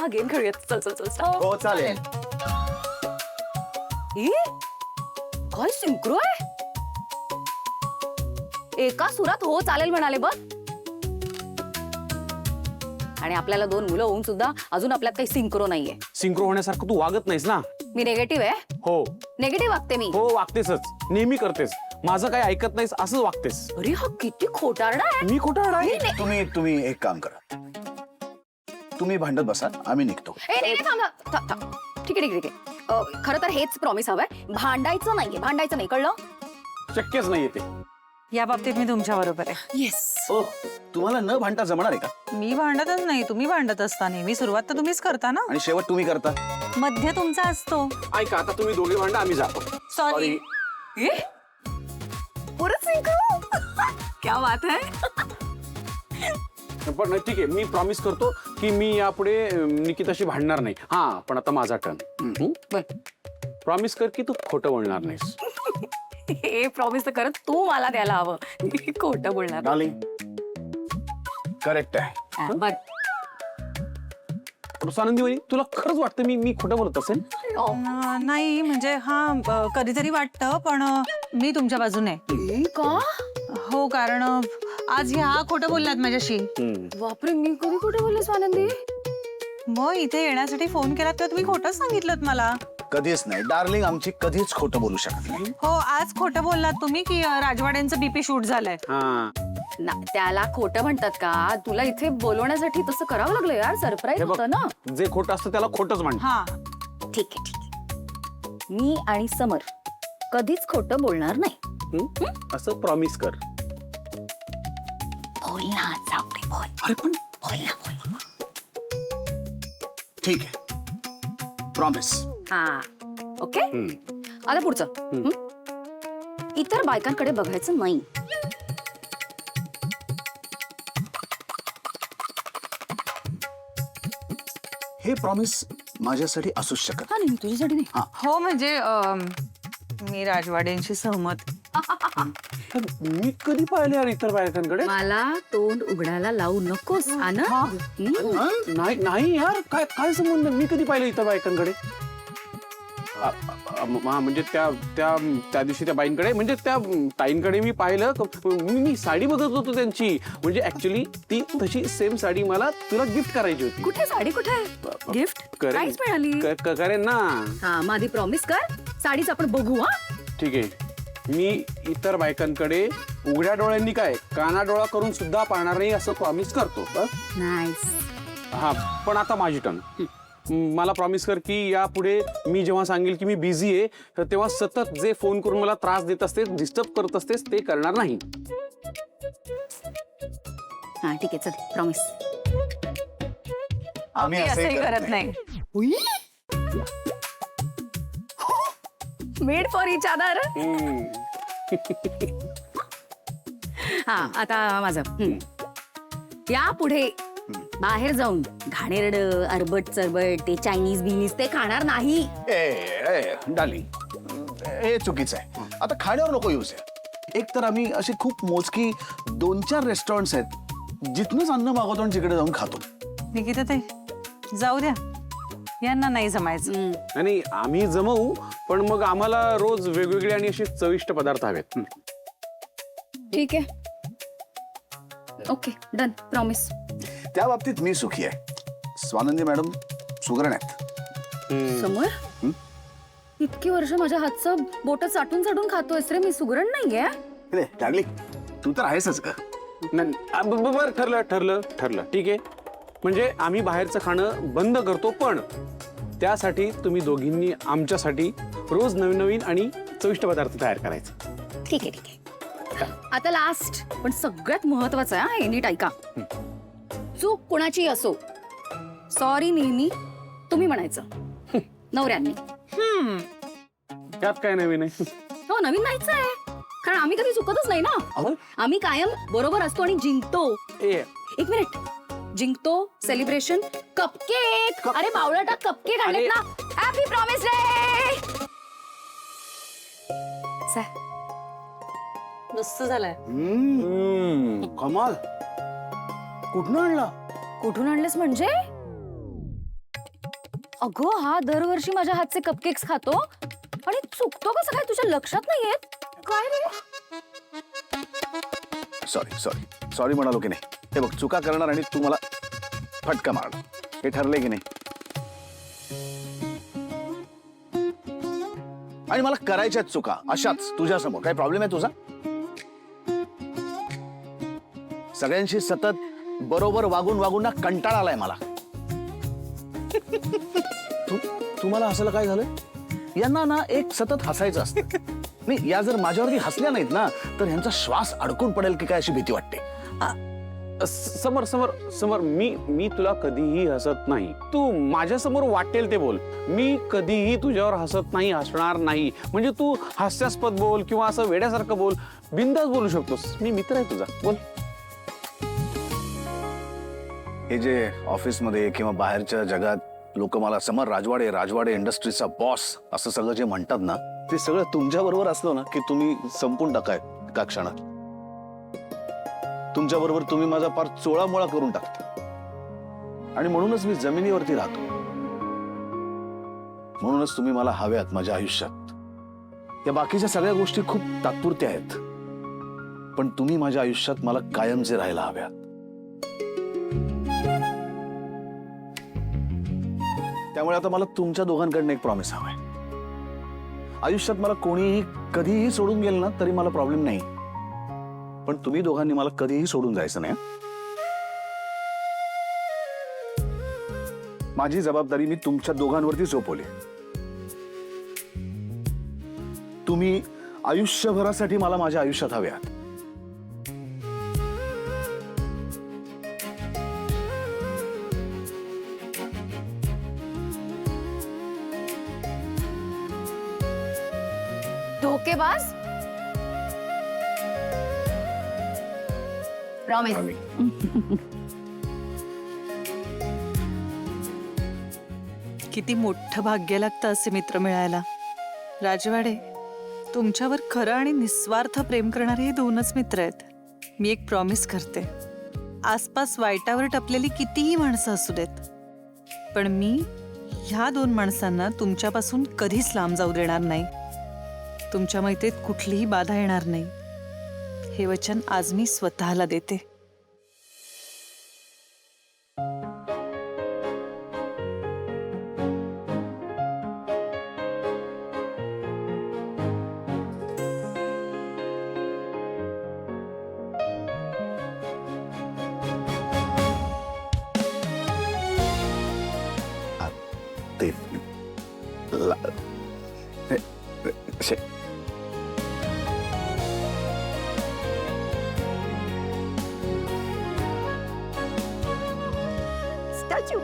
हा गेम खेळूयात. चल चल चल चल. हो चालेल. ई? काय सिंक्रो आहे? एका सुरात हो चालेल म्हणाले बघ. आणि आपल्याला 2 मुलं होऊन सुद्धा अजून आपल्यात काही सिंक्रो नाहीये. सिंक्रो होण्यासारखं तू वागत नाहीस ना. मी निगेटिव्ह आहे. हो निगेटिव्ह वागते मी. हो वागतेसच, नेहमी करतेस. माझं काही ऐकत नाहीस असंच वागतेस. अरे हा किती खोटारडा आहे. मी खोटारडा आहे? तुम्ही एक काम करा, तुम्ही भांडत बसा, आम्ही निघतो. नाही थांब थांब थांब. ठीक आहे ठीक आहे. खरं तर हेच प्रॉमिस हवंय, भांडायचं नाहीये, भांडायचं नाही, कळलं? शक्यच नाहीये ते. या बाबतीत मी तुमच्या बरोबर आहे. येस. हो, तुम्हाला न भांडता जमणार आहे का? मी भांडतच नाही, तुम्ही भांडत असता. नेहमी सुरुवात तर तुम्हीच करता ना. आणि शेवट तुम्ही करता. मध्य तुमचा असतो. ऐका, आता तुम्ही दोघे भांडा, आम्ही जातो. सॉरी. परत सिंक्रो. क्या बात है. पण ठीक आहे, मी प्रॉमिस करतो की मी यापुढे निकिताशी भांडणार नाही. हा, पण आता माझा टर्न. प्रॉमिस कर की तू खोटं बोलणार नाहीस. हे प्रॉमिस तर करत तू मला द्यायला हवं. खोटं बोलणार. डार्लिंग, करेक्ट आहे. बघ. आनंदी वहिनी, तुला खरंच वाटतं मी खोटं बोलत असेल? नाही म्हणजे हा कधीतरी वाटतं, पण मी तुमच्या बाजूने आहे. का? हो, कारण आज ह्या खोटं बोललात माझ्याशी. बापरे, मी कधी खोटं बोलले स्वानंदी? मग इथे येण्यासाठी फोन केला तेव्हा तुम्ही खोटंच सांगितलं मला. कधीच नाही डार्लिंग, आमची कधीच खोटं बोलू शकत नाही. हो, आज खोटं बोललात तुम्ही की राजवाड्यांचं बीपी शूट झालंय. त्याला खोटं म्हणतात का? तुला इथे बोलवण्यासाठी तसं करावं लागलं यार. सरप्राईज होतं ना. जे खोटं असतं त्याला खोटंच म्हणतात. हा, ठीक आहे ठीक आहे. मी आणि समर कधीच खोटं बोलणार नाही. असं प्रॉमिस कर. बोल ना, जाऊ दे, बोल. अरे पण बोल ना, बोल. ठीक आहे, प्रॉमिस. हा, ओके. आता पुढचं. इतर बायकांकडे बघायचं नाही. हे प्रॉमिस माझ्यासाठी असूच शकत. हा नाही, तुझ्यासाठी नाही. हो म्हणजे मी राजवाड्यांशी सहमत. मी कधी पाहिले यार इतर बायकांकडे? मला तोंड उघडायला लावू नकोस आनंद. नाही नाही यार, काय काय संबंध? मी कधी पाहिलं इतर बायकांकडे? म्हणजे त्या दिवशी त्या बाईंकडे, म्हणजे त्या ताईंकडे मी पाहिलं. मी साडी बघत होतो त्यांची. म्हणजे ऍक्च्युली ती तशी सेम साडी मला तुला गिफ्ट करायची होती. कुठे साडी, कुठे गिफ्ट? काहीच मिळाली. करेन ना. हा, मग आधी प्रॉमिस कर, साडीच आपण बघू. हा ठीक आहे. मी इतर बायकांकडे उघड्या डोळ्यांनी काय काना डोळा करून सुद्धा पाहणार नाही असं प्रॉमिस करतो. नाईस. हा, पण आता माझी टर्न. मला प्रॉमिस कर की यापुढे मी जेव्हा सांगेल की मी बिझी आहे, तर तेव्हा सतत जे फोन करून मला त्रास देत असतेस, डिस्टर्ब करत असतेस, ते करणार नाही. हा ठीक आहे, चल प्रॉमिस. आम्ही असंही करत नाही. Made for each other. हा, आता माझं. यापुढे बाहेर जाऊन घाणेरड अरबट चरबट ते चायनीज बिनीज ते खाणार नाही. डार्लिंग, हे चुकीचं आहे. आता खाण्यावर नको येऊस. एक तर आम्ही अशी खूप मोजकी 2-4 रेस्टॉरंट्स आहेत जिथूनच अन्न मागवतो आणि तिकडे जाऊन खातो. निकिता ताई, जाऊ द्या, यांना नाही जमायचं. आणि आम्ही जमवू, पण मग आम्हाला रोज वेगवेगळे आणि असे चविष्ट पदार्थ हवेत. ठीक आहे, ओके, डन, प्रॉमिस. त्या बाबतीत मी सुखी आहे. स्वानंदी मॅडम सुगरण आहेत. समोर इतकी वर्ष माझ्या हातचं बोट चाटून चाटून खातोयस रे. मी सुगरण नाहीये. डार्लिंग, तू तर आहेसच का? बरं, ठरलं. ठीक आहे. म्हणजे आम्ही बाहेरचं खाणं बंद करतो, पण त्यासाठी तुम्ही दोघींनी आमच्यासाठी रोज नवीन नवीन आणि चविष्ट पदार्थ तयार करायचे. ठीक आहे. आता लास्ट पण सगळ्यात महत्वाचं आहे. हा, नीट ऐका. चूक कुणाची असो, सॉरी नेहमी तुम्ही म्हणायचं, नवऱ्यांनी. त्यात काय नवीन आहे? हो, नवीन नाहीच आहे, कारण आम्ही कधी चुकतच नाही ना. आम्ही कायम बरोबर असतो आणि जिंकतो. एक मिनिट, जिंकतो, सेलिब्रेशन, कपकेक. अरे बावळटा, कपकेक आणलेत ना. Happy promise day. नुसतं झालंय. कमाल. कुठनं आणला? कुठून आणलेस म्हणजे? अगं हा दरवर्षी माझ्या हातचे कपकेक्स खातो आणि चुकतो कसं काय तुझ्या लक्षात नाही येत काय रे? सॉरी सॉरी सॉरी म्हणालो की नाही. हे बघ, चुका करणार आणि तू मला फटका मारणार, हे ठरले की नाही. आणि मला करायच्याच चुका अशाच तुझ्या समोर. काय प्रॉब्लेम आहे तुझा? सगळ्यांशी सतत बरोबर वागून वागून ना कंटाळा आलाय मला. तुम्हाला हसायला काय झालं? यांना ना एक सतत हसायचं असतं. नाही, या जर माझ्यावरती हसल्या नाहीत ना तर यांचा श्वास अडकून पडेल की काय अशी भीती वाटते. समर समर समर, मी तुला कधीही हसत नाही. तू माझ्या समोर वाटेल ते बोल. मी कधीही तुझ्यावर हसत नाही, हसणार नाही. म्हणजे तू हास्यास्पद बोल किंवा असं वेड्यासारखं बोल, बिनधास्त बोलू शकतोस. मी मित्र आहे तुझा, बोल. हे जे ऑफिसमध्ये किंवा बाहेरच्या जगात लोक मला समर राजवाडे राजवाडे इंडस्ट्रीजचा बॉस असं सगळं जे म्हणतात ना, ते सगळं तुमच्या बरोबर असलो ना की तुम्ही संपून टाकाय का क्षणात. तुमच्या बरोबर तुम्ही माझा फार चोळामोळा करून टाकता. आणि म्हणूनच मी जमिनीवरती राहतो. म्हणूनच तुम्ही मला हव्यात माझ्या आयुष्यात. या बाकीच्या सगळ्या गोष्टी खूप तात्पुरत्या आहेत, पण तुम्ही माझ्या आयुष्यात मला कायमचे राहायला हव्यात. त्यामुळे आता मला तुमच्या दोघांकडनं एक प्रॉमिस हवाय. आयुष्यात मला कोणीही कधीही सोडून गेलं ना तरी मला प्रॉब्लेम नाही, पण तुम्ही दोघांनी मला कधीही सोडून जायचं नाही. माझी जबाबदारी मी तुमच्या दोघांवरती सोपवली. तुम्ही आयुष्यभरासाठी मला माझ्या आयुष्यात हवे आहात. धोकेबाज. प्रॉमिस. किती मोठं भाग्य लागतं असे मित्र मिळायला. राजवाडे, तुमच्यावर खरं आणि निस्वार्थ प्रेम करणारे हे दोनच मित्र आहेत. मी एक प्रॉमिस करते, आसपास वाईटावर टपलेली कितीही माणसं असू देत, पण मी ह्या दोन माणसांना तुमच्यापासून कधीच लांब जाऊ देणार नाही. तुमच्या मैत्रीत कुठलीही बाधा येणार नाही, हे वचन आज मी स्वतःला देते. ते स्टॅच्यू.